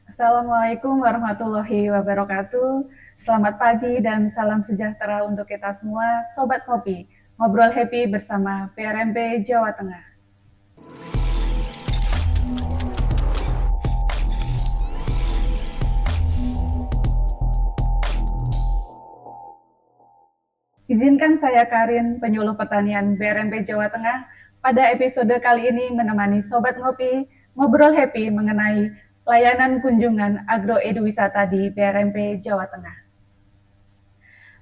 Assalamualaikum warahmatullahi wabarakatuh. Selamat pagi dan salam sejahtera untuk kita semua, Sobat Kopi. Ngobrol happy bersama PRMP Jawa Tengah. Izinkan saya Karin, penyuluh pertanian BRMP Jawa Tengah, pada episode kali ini menemani Sobat Ngopi, ngobrol happy mengenai layanan kunjungan agroeduwisata di BRMP Jawa Tengah.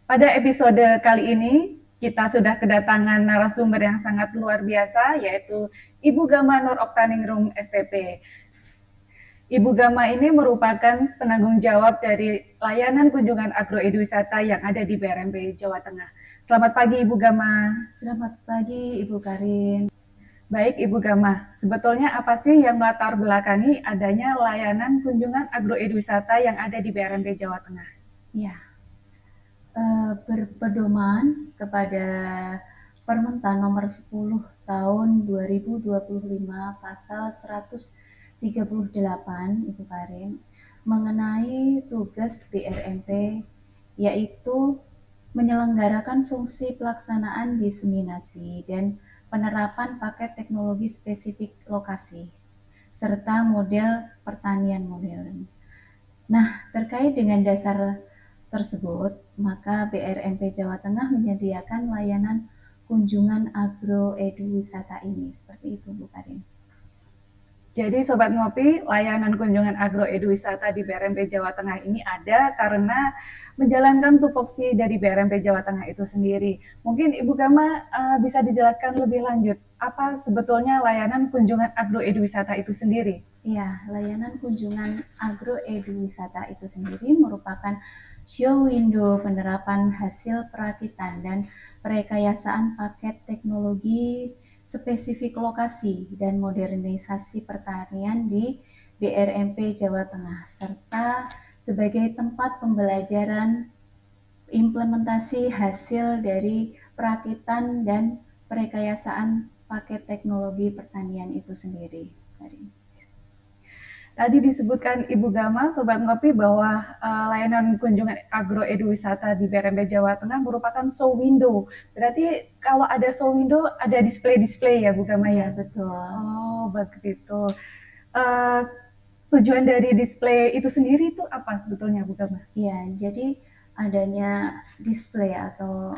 Pada episode kali ini, kita sudah kedatangan narasumber yang sangat luar biasa, yaitu Ibu Gama Nur Oktaningrum STP. Ibu Gama ini merupakan penanggung jawab dari layanan kunjungan agroeduwisata yang ada di BRMP Jawa Tengah. Selamat pagi Ibu Gama. Selamat pagi Ibu Karin. Baik Ibu Gama, sebetulnya apa sih yang melatar belakangi adanya layanan kunjungan agroeduwisata yang ada di BRMP Jawa Tengah? Ya, berpedoman kepada Permentan nomor 10 tahun 2025 pasal 138 Ibu Karin mengenai tugas BRMP, yaitu menyelenggarakan fungsi pelaksanaan diseminasi dan penerapan paket teknologi spesifik lokasi serta model pertanian modern. Nah, terkait dengan dasar tersebut, maka BRMP Jawa Tengah menyediakan layanan kunjungan agroeduwisata ini. Seperti itu, Bu Karin. Jadi Sobat Ngopi, layanan kunjungan agroeduwisata di BRMP Jawa Tengah ini ada karena menjalankan tupoksi dari BRMP Jawa Tengah itu sendiri. Mungkin Ibu Gama bisa dijelaskan lebih lanjut, apa sebetulnya layanan kunjungan agroeduwisata itu sendiri? Ya, layanan kunjungan agroeduwisata itu sendiri merupakan show window penerapan hasil perakitan dan perekayasaan paket teknologi spesifik lokasi dan modernisasi pertanian di BRMP Jawa Tengah, serta sebagai tempat pembelajaran implementasi hasil dari perakitan dan perekayasaan paket teknologi pertanian itu sendiri. Tadi disebutkan Ibu Gama, Sobat Ngopi, bahwa layanan kunjungan agroeduwisata di BRMP Jawa Tengah merupakan show window. Berarti kalau ada show window, ada display-display ya Bu Gama ya? Betul. Oh, begitu. Uh, tujuan dari display itu sendiri itu apa sebetulnya Bu Gama? Ya, jadi adanya display atau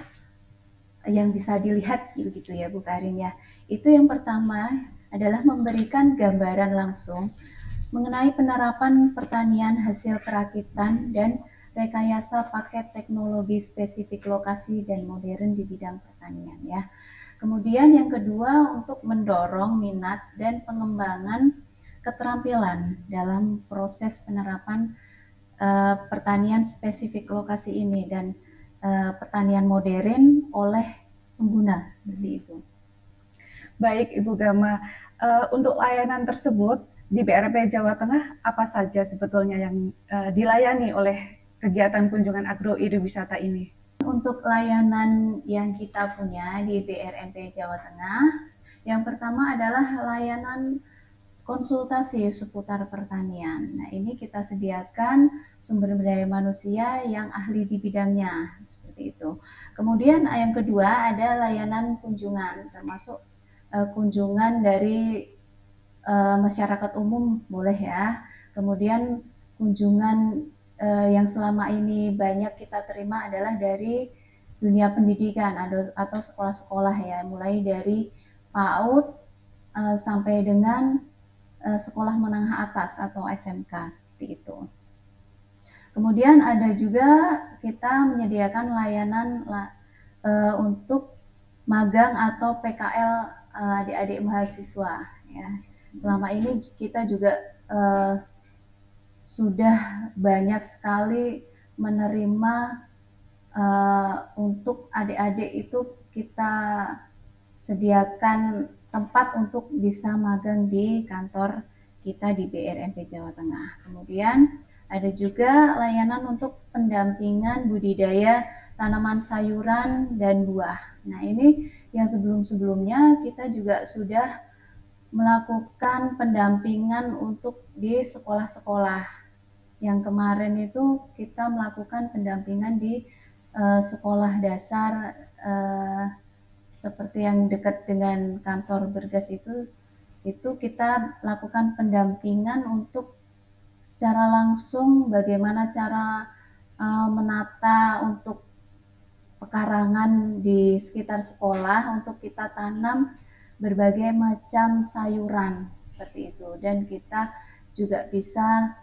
yang bisa dilihat begitu ya Bu Karin ya. Itu yang pertama adalah memberikan gambaran langsung mengenai penerapan pertanian hasil perakitan dan rekayasa paket teknologi spesifik lokasi dan modern di bidang pertanian ya. Kemudian yang kedua untuk mendorong minat dan pengembangan keterampilan dalam proses penerapan pertanian spesifik lokasi ini dan pertanian modern oleh pengguna seperti itu. Baik Ibu Gama, untuk layanan tersebut di BRP Jawa Tengah apa saja sebetulnya yang dilayani oleh kegiatan kunjungan agroeduwisata ini? Untuk layanan yang kita punya di BRMP Jawa Tengah, yang pertama adalah layanan konsultasi seputar pertanian. Nah, ini kita sediakan sumber daya manusia yang ahli di bidangnya, seperti itu. Kemudian yang kedua ada layanan kunjungan, termasuk kunjungan dari masyarakat umum boleh ya. Kemudian kunjungan yang selama ini banyak kita terima adalah dari dunia pendidikan atau sekolah-sekolah ya, mulai dari PAUD sampai dengan sekolah menengah atas atau SMK seperti itu. Kemudian ada juga kita menyediakan layanan untuk magang atau PKL adik-adik mahasiswa ya. Selama ini kita juga sudah banyak sekali menerima untuk adik-adik itu kita sediakan tempat untuk bisa magang di kantor kita di BRMP Jawa Tengah. Kemudian ada juga layanan untuk pendampingan budidaya tanaman sayuran dan buah. Nah, ini yang sebelum-sebelumnya kita juga sudah melakukan pendampingan untuk di sekolah-sekolah Yang kemarin itu kita melakukan pendampingan di sekolah dasar seperti yang dekat dengan kantor Bergas itu kita lakukan pendampingan untuk secara langsung bagaimana cara menata untuk pekarangan di sekitar sekolah untuk kita tanam berbagai macam sayuran seperti itu, dan kita juga bisa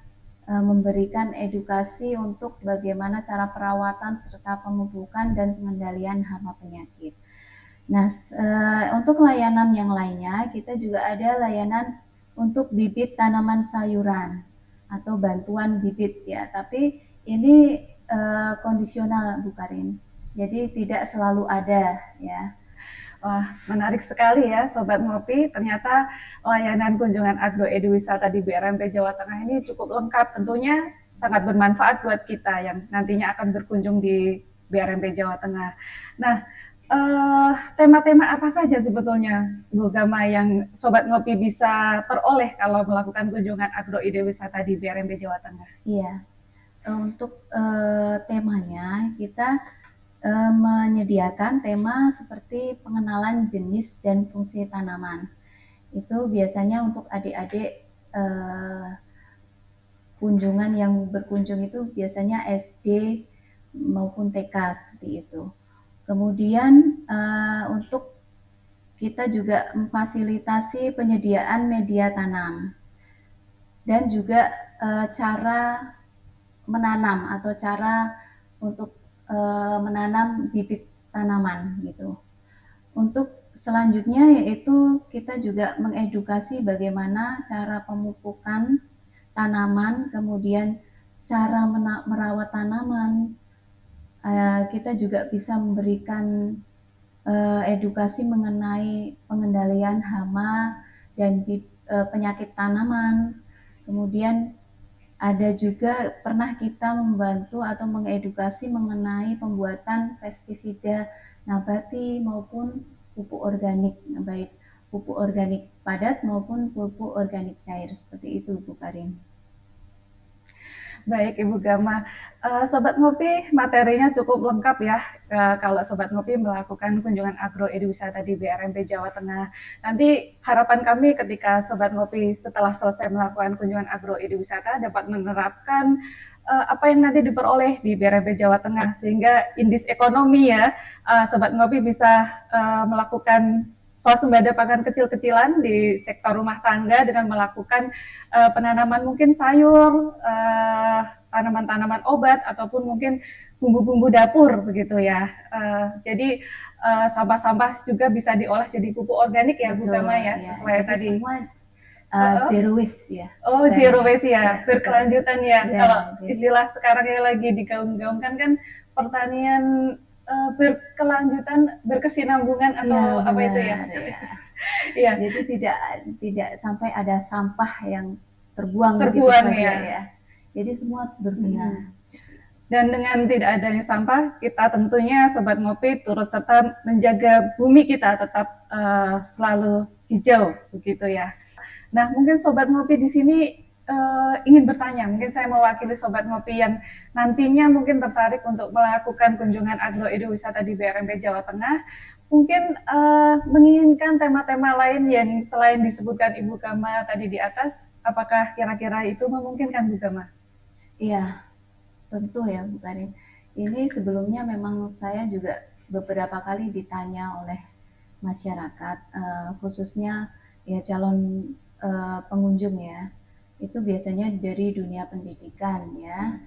memberikan edukasi untuk bagaimana cara perawatan serta pemupukan dan pengendalian hama penyakit. Nah, untuk layanan yang lainnya kita juga ada layanan untuk bibit tanaman sayuran atau bantuan bibit ya, tapi ini kondisional Bu Karin. Jadi tidak selalu ada ya. Wah, menarik sekali ya Sobat Ngopi. Ternyata layanan kunjungan agroeduwisata di BRMP Jawa Tengah ini cukup lengkap. Tentunya sangat bermanfaat buat kita yang nantinya akan berkunjung di BRMP Jawa Tengah. Nah, tema-tema apa saja sebetulnya Bu Gama yang Sobat Ngopi bisa peroleh kalau melakukan kunjungan agroeduwisata di BRMP Jawa Tengah? Iya, untuk temanya kita menyediakan tema seperti pengenalan jenis dan fungsi tanaman. Itu biasanya untuk adik-adik kunjungan yang berkunjung itu biasanya SD maupun TK seperti itu. Kemudian untuk kita juga memfasilitasi penyediaan media tanam dan juga cara menanam atau cara untuk menanam bibit tanaman gitu. Untuk selanjutnya yaitu kita juga mengedukasi bagaimana cara pemupukan tanaman, kemudian cara merawat tanaman. Kita juga bisa memberikan edukasi mengenai pengendalian hama dan penyakit tanaman. Kemudian ada juga pernah kita membantu atau mengedukasi mengenai pembuatan pestisida nabati maupun pupuk organik, baik pupuk organik padat maupun pupuk organik cair, seperti itu Bu Karin. Baik Ibu Gama, Sobat Ngopi materinya cukup lengkap ya kalau Sobat Ngopi melakukan kunjungan agroeduwisata di BRMP Jawa Tengah. Nanti harapan kami ketika Sobat Ngopi setelah selesai melakukan kunjungan agroeduwisata dapat menerapkan apa yang nanti diperoleh di BRMP Jawa Tengah sehingga indis ekonomi ya Sobat Ngopi bisa melakukan swasembada pangan kecil-kecilan di sektor rumah tangga dengan melakukan penanaman mungkin sayur, tanaman-tanaman obat ataupun mungkin bumbu-bumbu dapur begitu ya. Jadi sampah-sampah juga bisa diolah jadi pupuk organik ya Bu Gama ya, sesuai jadi tadi. semua zero waste ya. Oh, zero waste ya, berkelanjutan ya. Ya, Kalau jadi istilah sekarang yang lagi digaung-gaungkan kan pertanian berkelanjutan, berkesinambungan atau ya, apa itu ya? Ya. Jadi tidak sampai ada sampah yang terbuang begitu Terbuang saja ya. ya. Jadi semua berguna. Dan dengan tidak adanya sampah, kita tentunya Sobat Ngopi turut serta menjaga bumi kita tetap selalu hijau begitu ya. Nah, mungkin Sobat Ngopi di sini ingin bertanya, mungkin saya mewakili Sobat Ngopi yang nantinya mungkin tertarik untuk melakukan kunjungan agroeduwisata di BRMP Jawa Tengah, mungkin menginginkan tema-tema lain yang selain disebutkan Ibu Gama tadi di atas, apakah kira-kira itu memungkinkan Bu Gama? Iya, tentu ya Bu Karin. Ini sebelumnya memang saya juga beberapa kali ditanya oleh masyarakat, khususnya ya calon pengunjung ya, itu biasanya dari dunia pendidikan ya.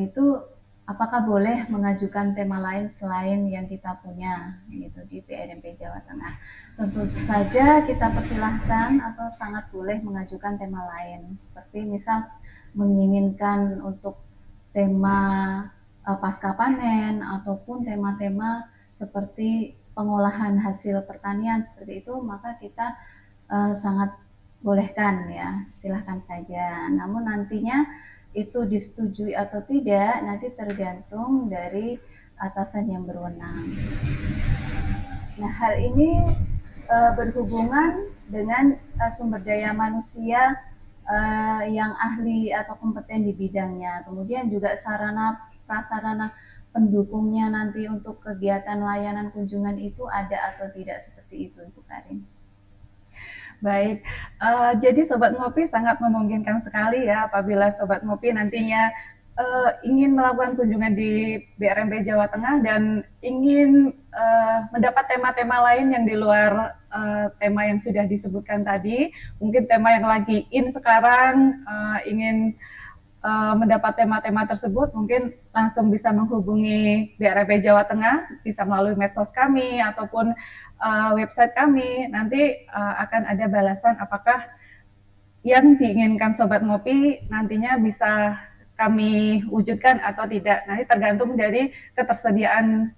Itu apakah boleh mengajukan tema lain selain yang kita punya gitu di BRMP Jawa Tengah? Tentu saja kita persilahkan atau sangat boleh mengajukan tema lain, seperti misal menginginkan untuk tema pasca panen ataupun tema-tema seperti pengolahan hasil pertanian seperti itu, maka kita sangat bolehkan ya, silahkan saja. Namun nantinya itu disetujui atau tidak nanti tergantung dari atasan yang berwenang. Nah, hal ini berhubungan dengan sumber daya manusia yang ahli atau kompeten di bidangnya. Kemudian juga sarana prasarana pendukungnya nanti untuk kegiatan layanan kunjungan itu ada atau tidak, seperti itu Ibu Karin. Baik, jadi Sobat Ngopi sangat memungkinkan sekali ya apabila Sobat Ngopi nantinya ingin melakukan kunjungan di BRMP Jawa Tengah dan ingin mendapat tema-tema lain yang di luar tema yang sudah disebutkan tadi, mungkin tema yang lagi in sekarang, ingin mendapat tema-tema tersebut, mungkin langsung bisa menghubungi BRP Jawa Tengah, bisa melalui medsos kami ataupun website kami. Nanti akan ada balasan apakah yang diinginkan Sobat Ngopi nantinya bisa kami wujudkan atau tidak. Nanti tergantung dari ketersediaan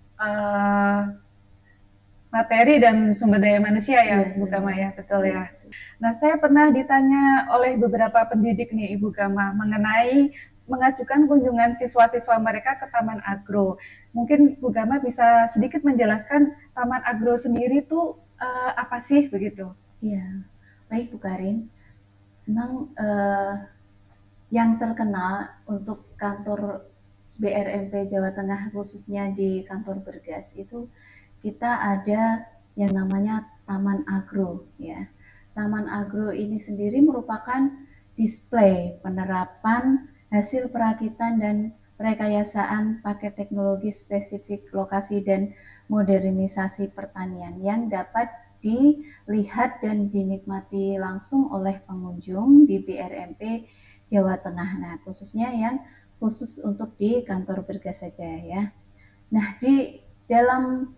materi dan sumber daya manusia ya, Bu Gama ya, betul ya. Nah, saya pernah ditanya oleh beberapa pendidik nih, Ibu Gama, mengenai mengajukan kunjungan siswa-siswa mereka ke Taman Agro. Mungkin Bu Gama bisa sedikit menjelaskan Taman Agro sendiri itu apa sih begitu? Iya, baik Bu Karin. Memang yang terkenal untuk kantor BRMP Jawa Tengah, khususnya di kantor Bergas, itu kita ada yang namanya Taman Agro ya. Taman Agro ini sendiri merupakan display penerapan hasil perakitan dan perekayasaan paket teknologi spesifik lokasi dan modernisasi pertanian yang dapat dilihat dan dinikmati langsung oleh pengunjung di BRMP Jawa Tengah. Nah, khususnya yang khusus untuk di kantor Bergas saja ya. Nah, di dalam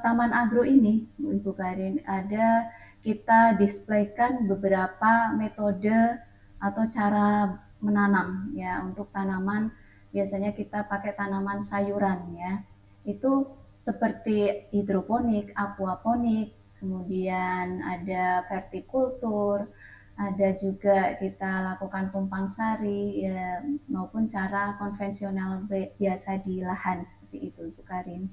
Taman Agro ini, Ibu Karin, ada kita displaykan beberapa metode atau cara menanam ya untuk tanaman. Biasanya kita pakai tanaman sayuran ya. Itu seperti hidroponik, aquaponik, kemudian ada vertikultur, ada juga kita lakukan tumpang sari ya, maupun cara konvensional biasa di lahan, seperti itu Ibu Karin.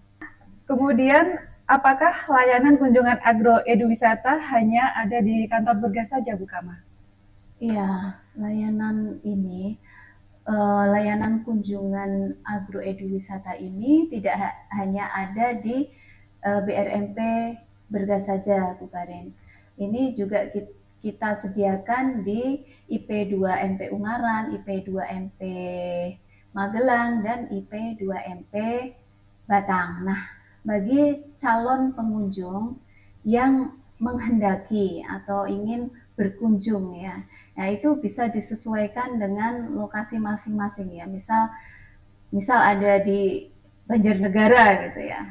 Kemudian, apakah layanan kunjungan agro eduwisata hanya ada di kantor Bergas saja, Bu Kama? Iya, layanan ini, layanan kunjungan agro eduwisata ini tidak hanya ada di BRMP Bergas saja, Bu Karin. Ini juga kita sediakan di IP2MP Ungaran, IP2MP Magelang, dan IP2MP Batang. Nah, bagi calon pengunjung yang menghendaki atau ingin berkunjung ya, nah itu bisa disesuaikan dengan lokasi masing-masing ya. Misal ada di Banjarnegara gitu ya,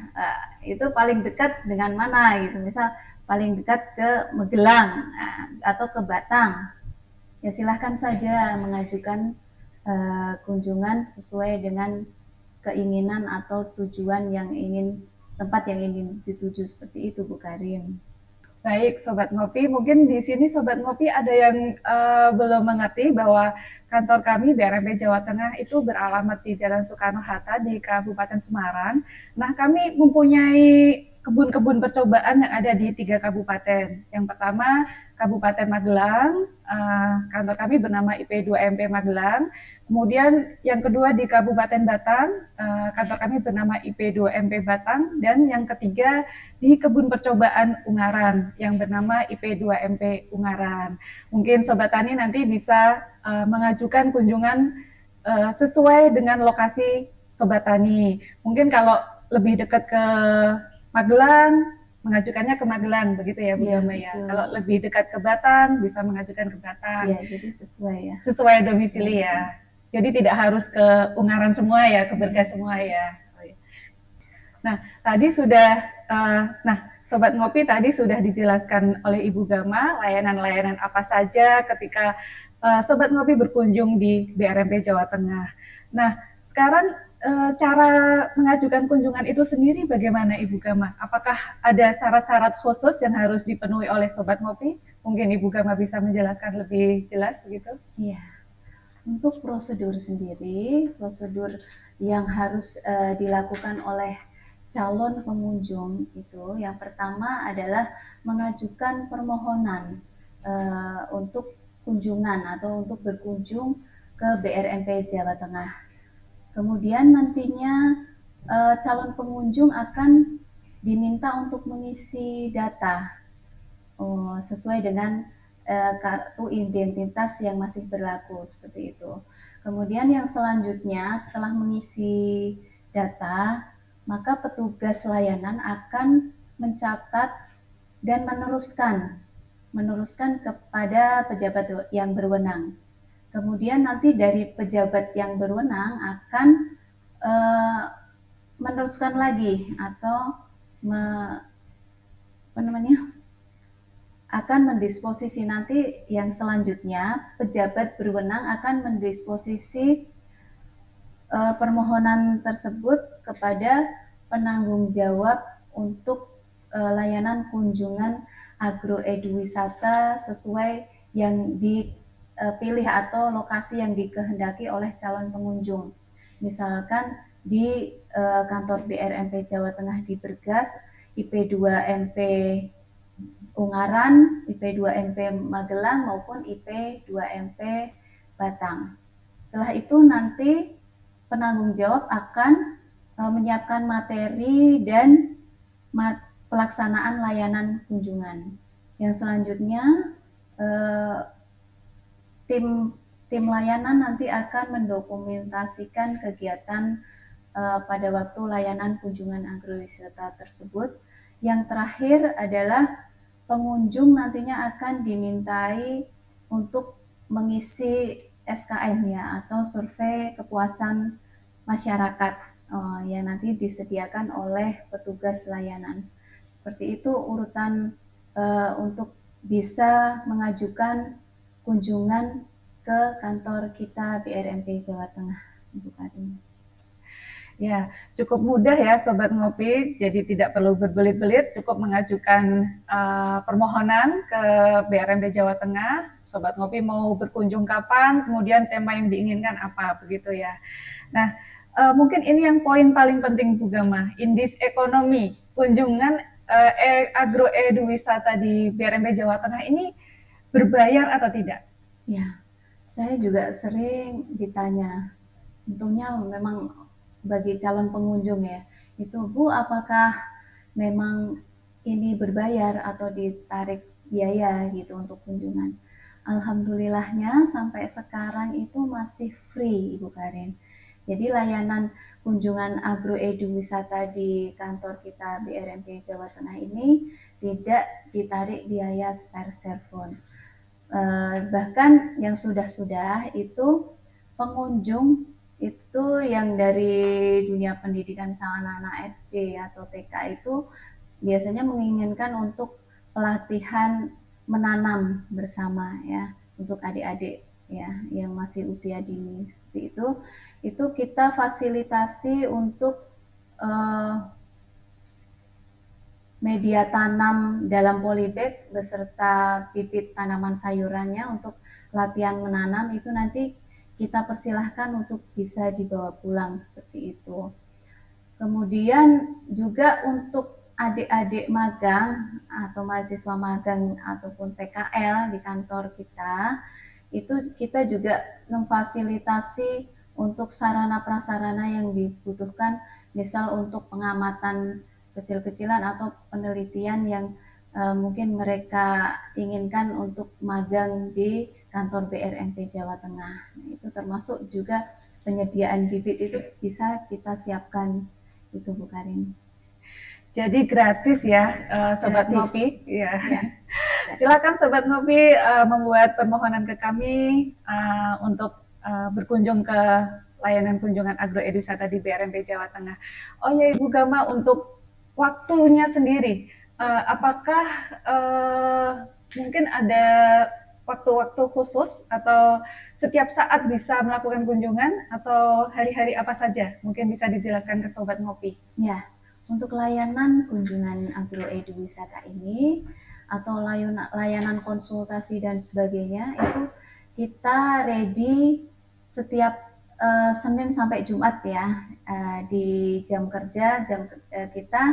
itu paling dekat dengan mana gitu. Misal paling dekat ke Magelang atau ke Batang, ya silahkan saja mengajukan kunjungan sesuai dengan keinginan atau tujuan yang ingin, tempat yang ingin dituju, seperti itu Bu Karin. Baik, Sobat Ngopi, mungkin di sini Sobat Ngopi ada yang belum mengerti bahwa kantor kami BRMP Jawa Tengah itu beralamat di Jalan Soekarno-Hatta di Kabupaten Semarang. Nah, kami mempunyai kebun-kebun percobaan yang ada di 3 kabupaten. Yang pertama, Kabupaten Magelang, kantor kami bernama IP2MP Magelang. Kemudian yang kedua di Kabupaten Batang, kantor kami bernama IP2MP Batang. Dan yang ketiga di kebun percobaan Ungaran yang bernama IP2MP Ungaran. Mungkin Sobat Tani nanti bisa mengajukan kunjungan sesuai dengan lokasi Sobat Tani. Mungkin kalau lebih dekat ke Magelang, mengajukannya ke Magelang, begitu ya Bu Gama ya. Kalau lebih dekat ke Batang, bisa mengajukan ke Batang. Ya, jadi sesuai ya. Sesuai domisili ya. Jadi tidak harus ke Ungaran semua ya, ke Bergas semua ya. Nah, tadi sudah, Sobat Ngopi tadi sudah dijelaskan oleh Ibu Gama layanan-layanan apa saja ketika Sobat Ngopi berkunjung di BRMP Jawa Tengah. Nah, sekarang cara mengajukan kunjungan itu sendiri bagaimana Ibu Gama? Apakah ada syarat-syarat khusus yang harus dipenuhi oleh Sobat Ngopi? Mungkin Ibu Gama bisa menjelaskan lebih jelas begitu? Iya. Untuk prosedur sendiri, prosedur yang harus dilakukan oleh calon pengunjung itu, yang pertama adalah mengajukan permohonan untuk kunjungan atau untuk berkunjung ke BRMP Jawa Tengah. Kemudian nantinya calon pengunjung akan diminta untuk mengisi data sesuai dengan kartu identitas yang masih berlaku seperti itu. Kemudian yang selanjutnya setelah mengisi data, maka petugas layanan akan mencatat dan meneruskan kepada pejabat yang berwenang. Kemudian nanti dari pejabat yang berwenang akan meneruskan lagi atau akan mendisposisi nanti yang selanjutnya pejabat berwenang akan mendisposisi permohonan tersebut kepada penanggung jawab untuk layanan kunjungan agroeduwisata sesuai yang dipilih atau lokasi yang dikehendaki oleh calon pengunjung. Misalkan di kantor BRMP Jawa Tengah di Bergas, IP2MP Ungaran, IP2MP Magelang maupun IP2MP Batang. Setelah itu nanti penanggung jawab akan menyiapkan materi dan pelaksanaan layanan kunjungan. Yang selanjutnya tim layanan nanti akan mendokumentasikan kegiatan pada waktu layanan kunjungan agrowisata tersebut. Yang terakhir adalah pengunjung nantinya akan dimintai untuk mengisi SKM-nya atau survei kepuasan masyarakat yang nanti disediakan oleh petugas layanan. Seperti itu urutan untuk bisa mengajukan kunjungan ke kantor kita BRMP Jawa Tengah, Ibu Karin. Ya, cukup mudah ya Sobat Ngopi, jadi tidak perlu berbelit-belit, cukup mengajukan permohonan ke BRMP Jawa Tengah. Sobat Ngopi mau berkunjung kapan, kemudian tema yang diinginkan apa, begitu ya. Nah, mungkin ini yang poin paling penting Bu Gama, indis ekonomi, kunjungan agroeduwisata di BRMP Jawa Tengah ini berbayar atau tidak? Ya, saya juga sering ditanya, tentunya memang bagi calon pengunjung ya, itu Bu apakah memang ini berbayar atau ditarik biaya gitu untuk kunjungan. Alhamdulillahnya sampai sekarang itu masih free Ibu Karin. Jadi layanan kunjungan agroeduwisata di kantor kita BRMP Jawa Tengah ini tidak ditarik biaya sepeserpun. Bahkan yang sudah-sudah itu pengunjung itu yang dari dunia pendidikan misalnya anak-anak SD atau TK itu biasanya menginginkan untuk pelatihan menanam bersama ya untuk adik-adik ya yang masih usia dini seperti itu kita fasilitasi untuk media tanam dalam polybag beserta bibit tanaman sayurannya untuk latihan menanam itu nanti kita persilahkan untuk bisa dibawa pulang seperti itu. Kemudian juga untuk adik-adik magang atau mahasiswa magang ataupun PKL di kantor kita, itu kita juga memfasilitasi untuk sarana prasarana yang dibutuhkan, misal untuk pengamatan kecil-kecilan atau penelitian yang mungkin mereka inginkan untuk magang di kantor BRMP Jawa Tengah. Nah, itu termasuk juga penyediaan bibit itu bisa kita siapkan itu Bu Karin. Jadi gratis ya Sobat Gratis. Ngopi. Ya. Ya. Silakan Sobat Ngopi membuat permohonan ke kami untuk berkunjung ke layanan kunjungan agroeduwisata di BRMP Jawa Tengah. Oh ya Ibu Gama, untuk waktunya sendiri, apakah mungkin ada waktu-waktu khusus atau setiap saat bisa melakukan kunjungan atau hari-hari apa saja? Mungkin bisa dijelaskan ke Sobat Ngopi. Ya, untuk layanan kunjungan agroeduwisata ini atau layanan konsultasi dan sebagainya itu kita ready setiap Senin sampai Jumat ya di jam kerja kita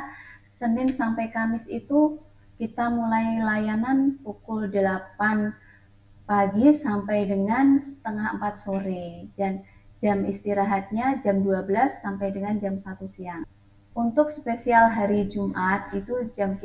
Senin sampai Kamis itu kita mulai layanan pukul 8 pagi sampai dengan setengah 4 sore. Jam istirahatnya jam 12 sampai dengan jam 1 siang. Untuk spesial hari Jumat itu jam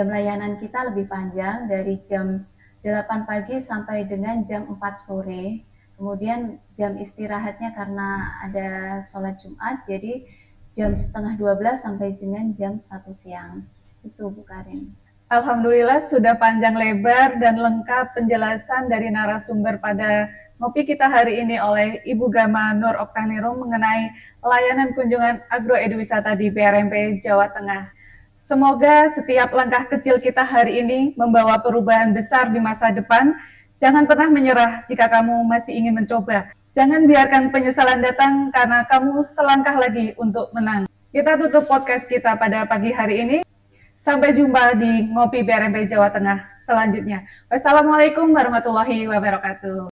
layanan kita lebih panjang dari jam 8 pagi sampai dengan jam 4 sore. Kemudian jam istirahatnya karena ada sholat Jumat, jadi jam setengah 12 sampai dengan jam 1 siang. Itu Bu Karin. Alhamdulillah sudah panjang lebar dan lengkap penjelasan dari narasumber pada ngopi kita hari ini oleh Ibu Gama Nur Oktaniro mengenai layanan kunjungan agroeduwisata di BRMP Jawa Tengah. Semoga setiap langkah kecil kita hari ini membawa perubahan besar di masa depan. Jangan pernah menyerah jika kamu masih ingin mencoba. Jangan biarkan penyesalan datang karena kamu selangkah lagi untuk menang. Kita tutup podcast kita pada pagi hari ini. Sampai jumpa di Ngopi BRMP Jawa Tengah selanjutnya. Wassalamualaikum warahmatullahi wabarakatuh.